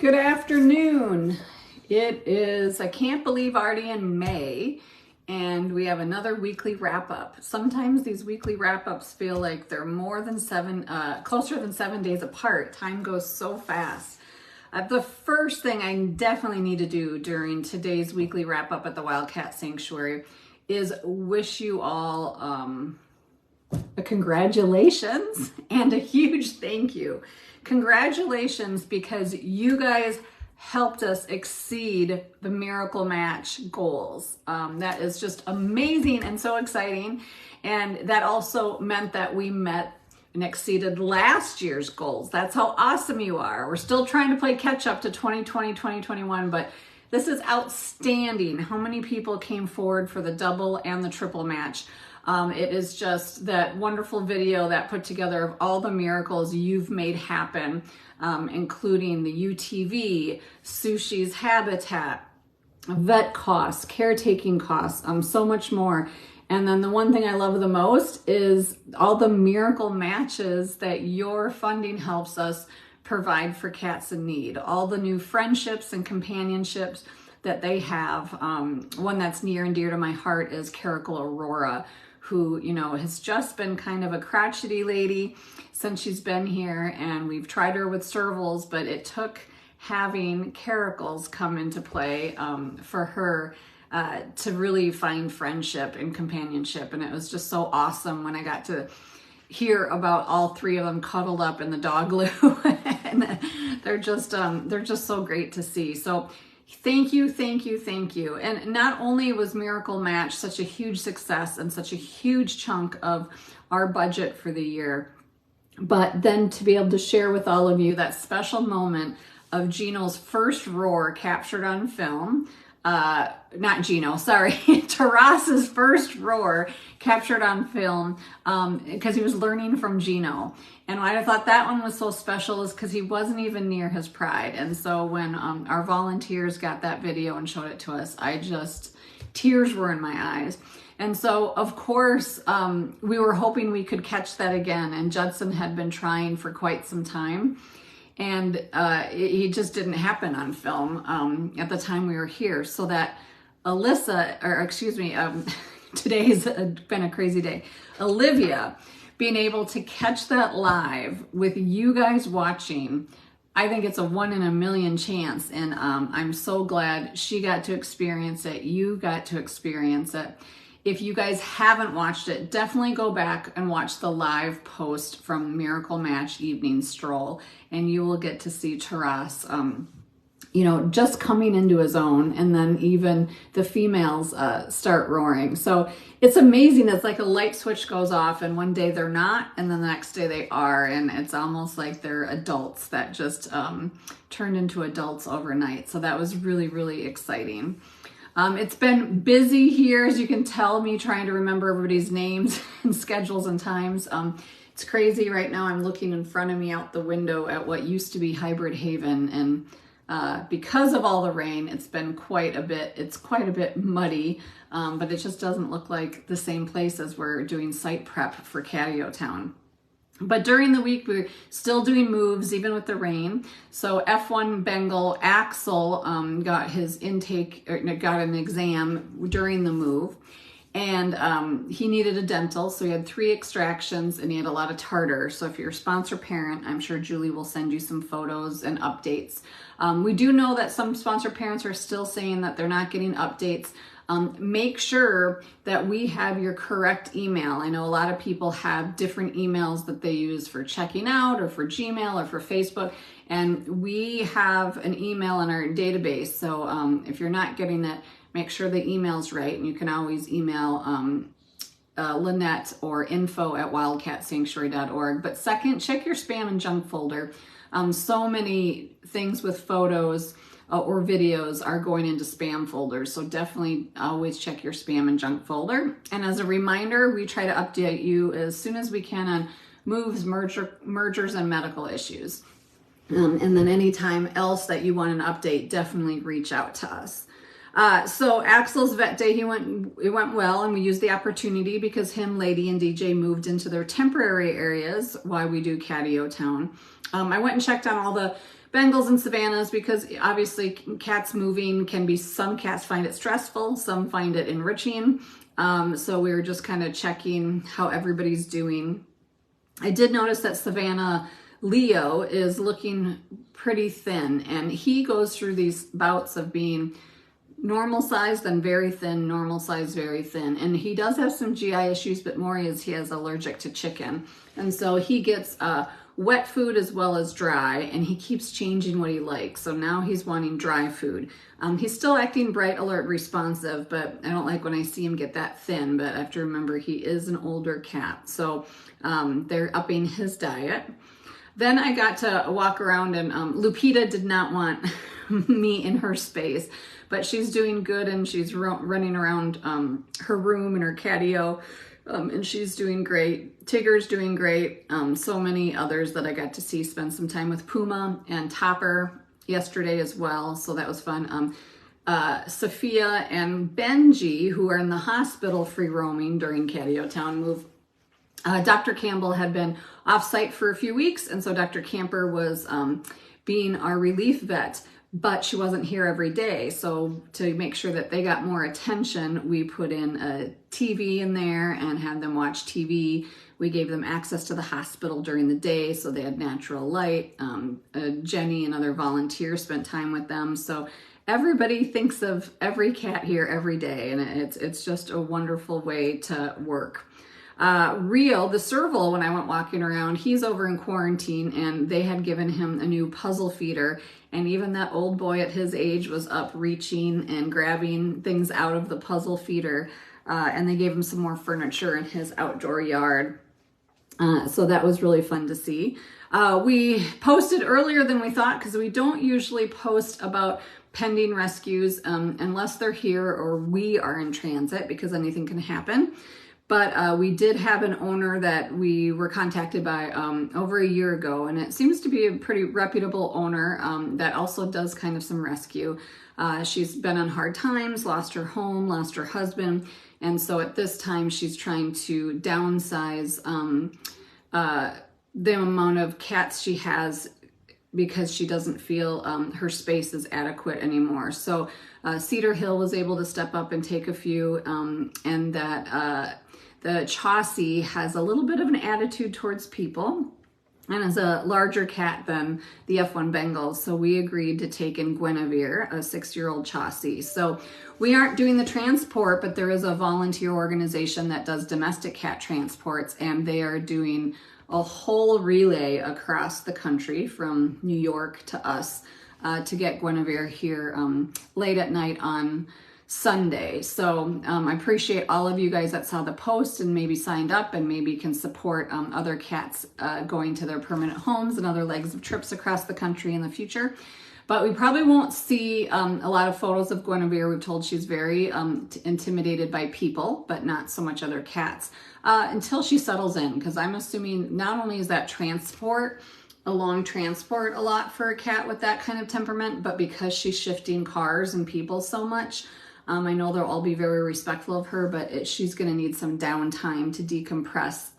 Good afternoon. It is, I can't believe, already in May, and we have another weekly wrap-up. Sometimes these weekly wrap-ups feel like they're closer than 7 days apart. Time goes so fast. The first thing I definitely need to do during today's weekly wrap-up at the Wildcat Sanctuary is wish you all a congratulations and a huge thank you. Congratulations, because you guys helped us exceed the Miracle Match goals. That is just amazing and so exciting. And that also meant that we met and exceeded last year's goals. That's how awesome you are. We're still trying to play catch up to 2020, 2021, but this is outstanding. How many people came forward for the double and the triple match? It is just that wonderful video that put together of all the miracles you've made happen, including the UTV, Sushi's habitat, vet costs, caretaking costs, so much more. And then the one thing I love the most is all the miracle matches that your funding helps us provide for cats in need. All the new friendships and companionships that they have. One that's near and dear to my heart is Caracal Aurora, who, you know, has just been kind of a crotchety lady since she's been here, and we've tried her with servals, but it took having caracals come into play for her to really find friendship and companionship. And it was just so awesome when I got to hear about all three of them cuddled up in the dog loo. And they're just so great to see. So thank you, thank you, thank you. And not only was Miracle Match such a huge success and such a huge chunk of our budget for the year, but then to be able to share with all of you that special moment of Gino's first roar captured on film. Not Gino, sorry, Taras's first roar captured on film because he was learning from Gino. And why I thought that one was so special is because he wasn't even near his pride. And so when our volunteers got that video and showed it to us, tears were in my eyes. And so, of course, we were hoping we could catch that again. And Judson had been trying for quite some time. And it just didn't happen on film at the time we were here. So that today's been a crazy day. Olivia being able to catch that live with you guys watching, I think it's a 1 in a million chance. And I'm so glad she got to experience it. You got to experience it. If you guys haven't watched it, definitely go back and watch the live post from Miracle Match Evening Stroll, and you will get to see Taras, just coming into his own, and then even the females start roaring. So it's amazing. It's like a light switch goes off, and one day they're not, and then the next day they are, and it's almost like they're adults that just turned into adults overnight. So that was really, really exciting. It's been busy here, as you can tell, me trying to remember everybody's names and schedules and times. It's crazy right now. I'm looking in front of me out the window at what used to be Hybrid Haven, and because of all the rain, it's been quite a bit muddy, but it just doesn't look like the same place as we're doing site prep for Catio Town. But during the week, we're still doing moves, even with the rain. So F1 Bengal Axel got his intake, got an exam during the move. And he needed a dental, so he had 3 extractions and he had a lot of tartar. So if you're a sponsor parent, I'm sure Julie will send you some photos and updates. We do know that some sponsor parents are still saying that they're not getting updates. Make sure that we have your correct email. I know a lot of people have different emails that they use for checking out or for Gmail or for Facebook, and we have an email in our database. So if you're not getting it, make sure the email's right, and you can always email Lynette or info@wildcatsanctuary.org. But second, check your spam and junk folder. So many things with photos or videos are going into spam folders. So definitely always check your spam and junk folder. And as a reminder, we try to update you as soon as we can on moves, mergers, and medical issues. And then anytime else that you want an update, definitely reach out to us. So Axel's vet day, it went well, and we used the opportunity because him, Lady, and DJ moved into their temporary areas while we do Catio Town. I went and checked on all the Bengals and Savannahs because obviously cats moving some cats find it stressful, some find it enriching. So we were just kind of checking how everybody's doing. I did notice that Savannah Leo is looking pretty thin, and he goes through these bouts of being normal size, then very thin, normal size, very thin. And he does have some GI issues, but more is he has allergic to chicken. And so he gets wet food as well as dry, and he keeps changing what he likes. So now he's wanting dry food. He's still acting bright, alert, responsive, but I don't like when I see him get that thin. But I have to remember he is an older cat. So they're upping his diet. Then I got to walk around, and Lupita did not want me in her space, but she's doing good, and she's running around her room and her catio, and she's doing great. Tigger's doing great. So many others that I got to see, spend some time with Puma and Topper yesterday as well, so that was fun. Sophia and Benji, who are in the hospital free roaming during Catio Town move. Dr. Campbell had been off-site for a few weeks, and so Dr. Camper was being our relief vet, but she wasn't here every day. So to make sure that they got more attention, we put in a TV in there and had them watch TV. We gave them access to the hospital during the day, so they had natural light. Jenny and other volunteers spent time with them. So everybody thinks of every cat here every day, and it's just a wonderful way to work. Rio, the serval, when I went walking around, he's over in quarantine, and they had given him a new puzzle feeder, and even that old boy at his age was up reaching and grabbing things out of the puzzle feeder, and they gave him some more furniture in his outdoor yard. So that was really fun to see. We posted earlier than we thought because we don't usually post about pending rescues unless they're here or we are in transit, because anything can happen. But we did have an owner that we were contacted by over a year ago, and it seems to be a pretty reputable owner that also does kind of some rescue. She's been on hard times, lost her home, lost her husband, and so at this time she's trying to downsize the amount of cats she has because she doesn't feel her space is adequate anymore. So Cedar Hill was able to step up and take a few, and that the Chausie has a little bit of an attitude towards people and is a larger cat than the F1 Bengals. So we agreed to take in Guinevere, a 6-year-old Chausie. So we aren't doing the transport, but there is a volunteer organization that does domestic cat transports, and they are doing a whole relay across the country from New York to us to get Guinevere here late at night on Sunday. So I appreciate all of you guys that saw the post and maybe signed up and maybe can support other cats going to their permanent homes and other legs of trips across the country in the future. But we probably won't see a lot of photos of Guinevere. We've told she's very intimidated by people, but not so much other cats until she settles in, because I'm assuming not only is that a long transport a lot for a cat with that kind of temperament, but because she's shifting cars and people so much, I know they'll all be very respectful of her, but she's going to need some downtime to decompress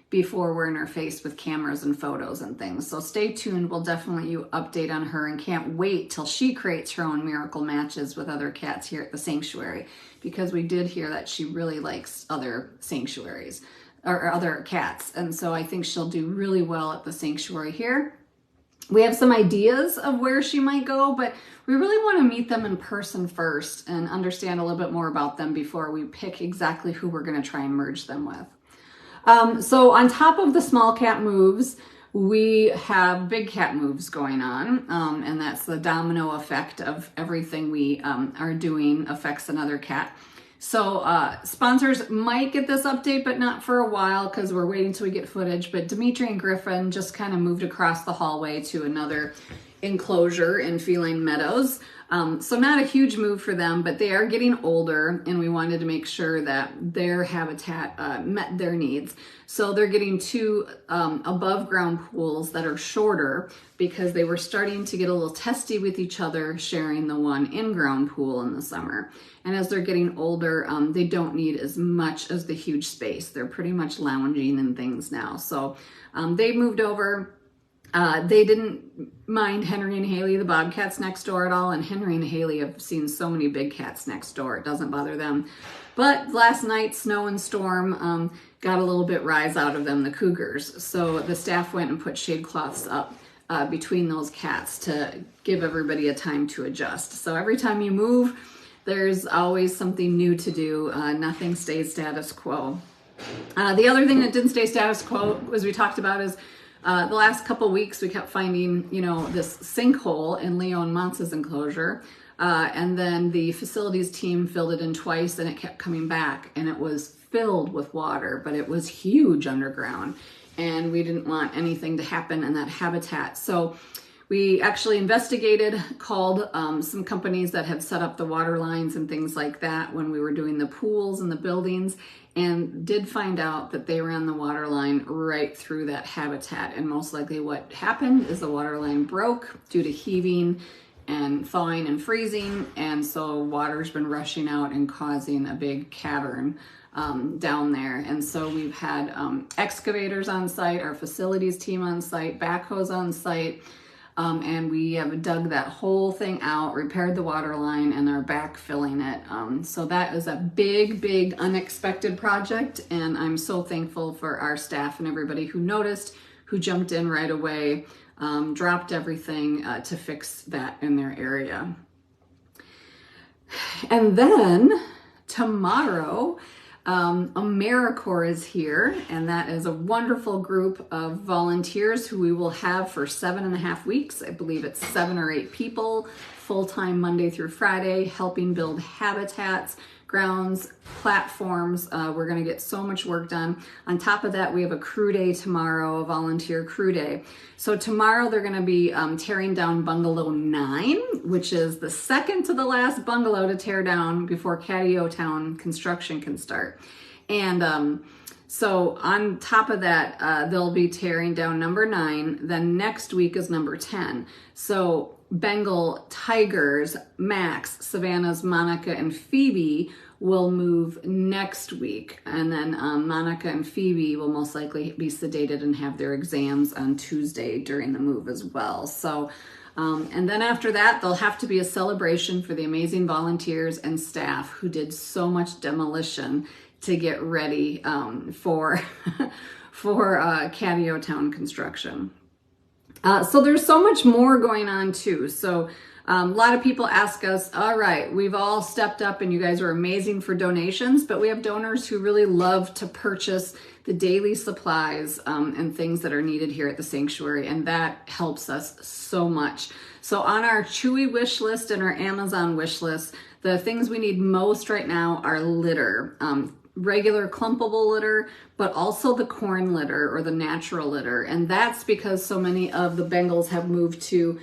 before we're in her face with cameras and photos and things. So stay tuned. We'll definitely update on her, and can't wait till she creates her own miracle matches with other cats here at the sanctuary, because we did hear that she really likes other sanctuaries or other cats. And so I think she'll do really well at the sanctuary here. We have some ideas of where she might go, but we really want to meet them in person first and understand a little bit more about them before we pick exactly who we're going to try and merge them with. So on top of the small cat moves, we have big cat moves going on, and that's the domino effect of everything we are doing affects another cat. So sponsors might get this update, but not for a while because we're waiting till we get footage. But Dimitri and Griffin just kind of moved across the hallway to another enclosure in Feline Meadows. So not a huge move for them, but they are getting older and we wanted to make sure that their habitat met their needs. So they're getting 2 above ground pools that are shorter because they were starting to get a little testy with each other, sharing the one in-ground pool in the summer. And as they're getting older, they don't need as much as the huge space. They're pretty much lounging and things now. So they moved over. They didn't mind Henry and Haley, the bobcats next door at all. And Henry and Haley have seen so many big cats next door. It doesn't bother them. But last night, snow and storm got a little bit rise out of them, the cougars. So the staff went and put shade cloths up between those cats to give everybody a time to adjust. So every time you move, there's always something new to do. Nothing stays status quo. The other thing that didn't stay status quo, as we talked about, is the last couple weeks we kept finding, this sinkhole in Leo and Monsa's enclosure. And then the facilities team filled it in twice and it kept coming back and it was filled with water, but it was huge underground and we didn't want anything to happen in that habitat. So we actually investigated, called some companies that had set up the water lines and things like that when we were doing the pools and the buildings, and did find out that they ran the water line right through that habitat. And most likely what happened is the water line broke due to heaving and thawing and freezing. And so water's been rushing out and causing a big cavern down there. And so we've had excavators on site, our facilities team on site, backhoes on site, and we have dug that whole thing out, repaired the water line, and are backfilling it. So that is a big, big unexpected project, and I'm so thankful for our staff and everybody who noticed, who jumped in right away, dropped everything to fix that in their area. And then tomorrow, AmeriCorps is here, and that is a wonderful group of volunteers who we will have for 7.5 weeks. I believe it's 7 or 8 people, full-time Monday through Friday, helping build habitats, grounds, platforms. We're going to get so much work done. On top of that, we have a crew day tomorrow, a volunteer crew day. So tomorrow they're going to be tearing down bungalow 9, which is the second to the last bungalow to tear down before Catio Town construction can start. And so on top of that, they'll be tearing down number 9. Then next week is number 10. So Bengal Tigers, Max, Savannah's Monica, and Phoebe will move next week. And then Monica and Phoebe will most likely be sedated and have their exams on Tuesday during the move as well. So, and then after that, there'll have to be a celebration for the amazing volunteers and staff who did so much demolition to get ready for Catio Town construction. So there's so much more going on too. So a lot of people ask us, all right, we've all stepped up and you guys are amazing for donations, but we have donors who really love to purchase the daily supplies and things that are needed here at the sanctuary. And that helps us so much. So on our Chewy wish list and our Amazon wish list, the things we need most right now are litter. Regular clumpable litter, but also the corn litter or the natural litter. And that's because so many of the Bengals have moved to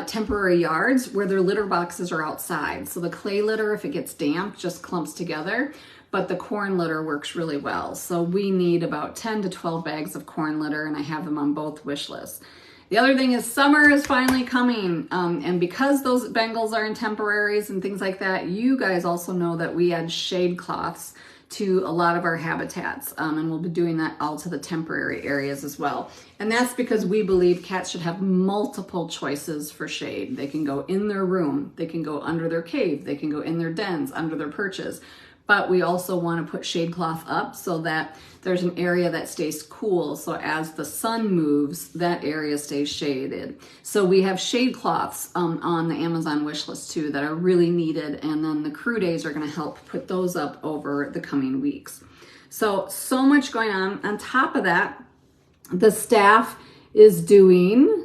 temporary yards where their litter boxes are outside. So the clay litter, if it gets damp, just clumps together, but the corn litter works really well. So we need about 10 to 12 bags of corn litter, and I have them on both wish lists. The other thing is summer is finally coming, and because those Bengals are in temporaries and things like that, you guys also know that we add shade cloths to a lot of our habitats, and we'll be doing that all to the temporary areas as well. And that's because we believe cats should have multiple choices for shade. They can go in their room, they can go under their cave, they can go in their dens, under their perches. But we also want to put shade cloth up so that there's an area that stays cool. So as the sun moves, that area stays shaded. So we have shade cloths on the Amazon wish list too that are really needed. And then the crew days are going to help put those up over the coming weeks. So much going on. On top of that, the staff is doing...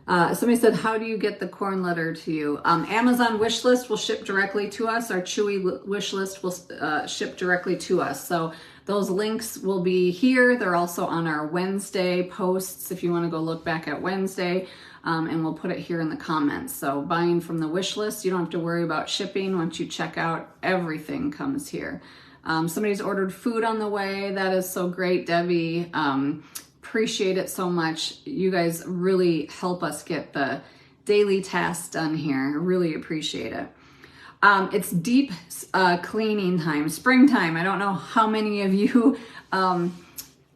somebody said, how do you get the corn litter to you? Amazon wish list will ship directly to us. Our Chewy wish list will ship directly to us. So Those links will be here. They're also on our Wednesday posts if you want to go look back at Wednesday, and we'll put it here in the comments. So buying from the wish list, you don't have to worry about shipping. Once you check out, everything comes here. Somebody's ordered food on the way. That is so great, Debbie. Appreciate it so much. You guys really help us get the daily tasks done here. Really appreciate it. It's deep cleaning time, springtime. I don't know how many of you,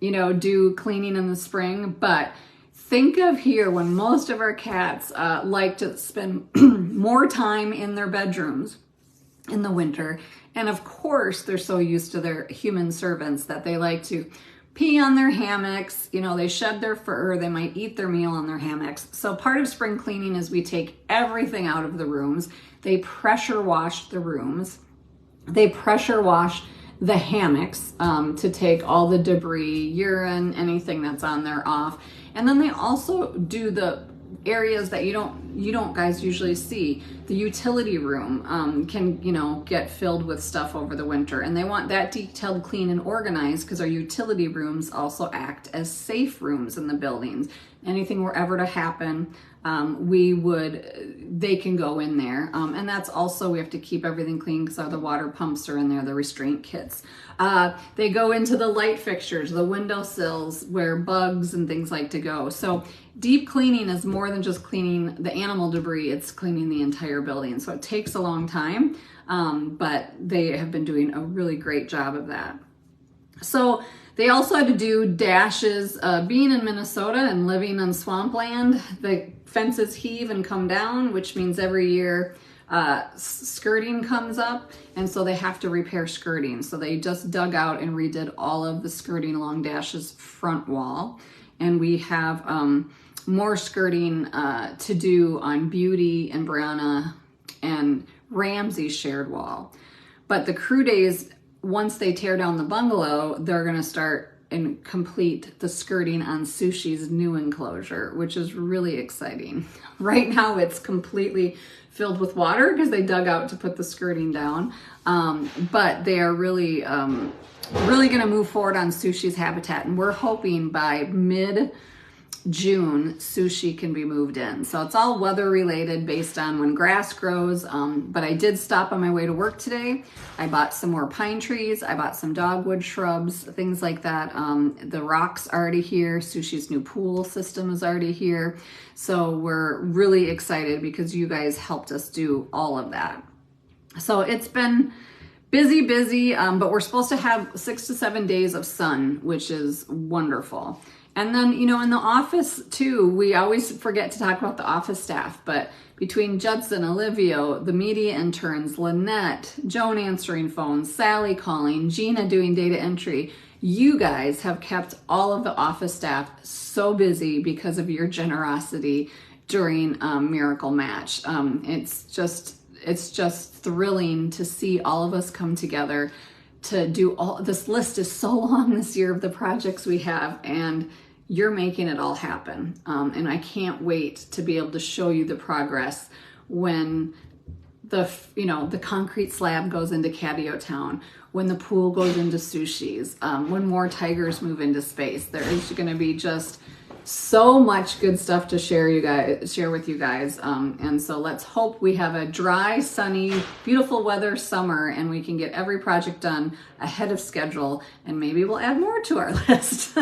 do cleaning in the spring, but think of here when most of our cats like to spend more time in their bedrooms in the winter. And of course, they're so used to their human servants that they like to pee on their hammocks, they shed their fur, they might eat their meal on their hammocks. So part of spring cleaning is we take everything out of the rooms. They pressure wash the rooms. They pressure wash the hammocks to take all the debris, urine, anything that's on there off. And then they also do the areas that you don't guys usually see. The utility room can get filled with stuff over the winter, and they want that detailed, clean, and organized because our utility rooms also act as safe rooms in the buildings. Anything were ever to happen, they can go in there, and that's also, we have to keep everything clean because the water pumps are in there, the restraint kits. They go into the light fixtures, the windowsills where bugs and things like to go. So deep cleaning is more than just cleaning the animal debris, it's cleaning the entire building. So it takes a long time, but they have been doing a really great job of that. So they also had to do dashes. Being in Minnesota and living on swampland, the fences heave and come down, which means every year skirting comes up, and so they have to repair skirting. So they just dug out and redid all of the skirting along Dash's front wall. And we have more skirting to do on Beauty and Brianna and Ramsey's shared wall. But the crew days, once they tear down the bungalow, they're gonna start and complete the skirting on Sushi's new enclosure, which is really exciting. Right now it's completely filled with water because they dug out to put the skirting down. But they are really gonna move forward on Sushi's habitat, and we're hoping by mid-June, Sushi can be moved in. So it's all weather related based on when grass grows. But I did stop on my way to work today. I bought some more pine trees. I bought some dogwood shrubs, things like that. The rock's already here. Sushi's new pool system is already here. So we're really excited because you guys helped us do all of that. So it's been busy, but we're supposed to have 6 to 7 days of sun, which is wonderful. And then, in the office too, we always forget to talk about the office staff, but between Judson, Olivia, the media interns, Lynette, Joan answering phones, Sally calling, Gina doing data entry, you guys have kept all of the office staff so busy because of your generosity during Miracle Match. It's just thrilling to see all of us come together to do all. This list is so long this year of the projects we have, and you're making it all happen. And I can't wait to be able to show you the progress when the concrete slab goes into Catio Town, when the pool goes into Sushi's, when more tigers move into space. There is going to be just so much good stuff to share with you guys. And so let's hope we have a dry, sunny, beautiful weather summer, and we can get every project done ahead of schedule, and maybe we'll add more to our list.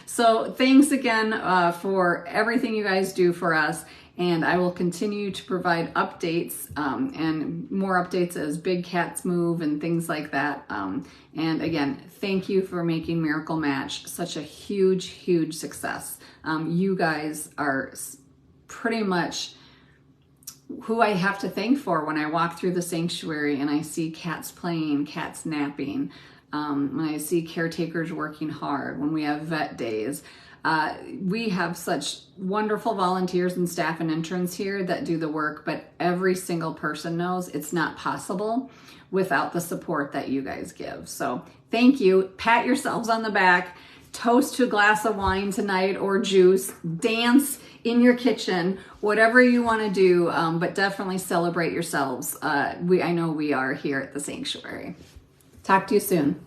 So thanks again for everything you guys do for us. And I will continue to provide updates and more updates as big cats move and things like that. And again, thank you for making Miracle Match such a huge success. You guys are pretty much who I have to thank for when I walk through the sanctuary and I see cats playing, cats napping, when I see caretakers working hard, when we have vet days. We have such wonderful volunteers and staff and interns here that do the work, but every single person knows it's not possible without the support that you guys give. So thank you. Pat yourselves on the back, toast to a glass of wine tonight or juice, dance in your kitchen, whatever you want to do, but definitely celebrate yourselves. I know we are here at the sanctuary. Talk to you soon.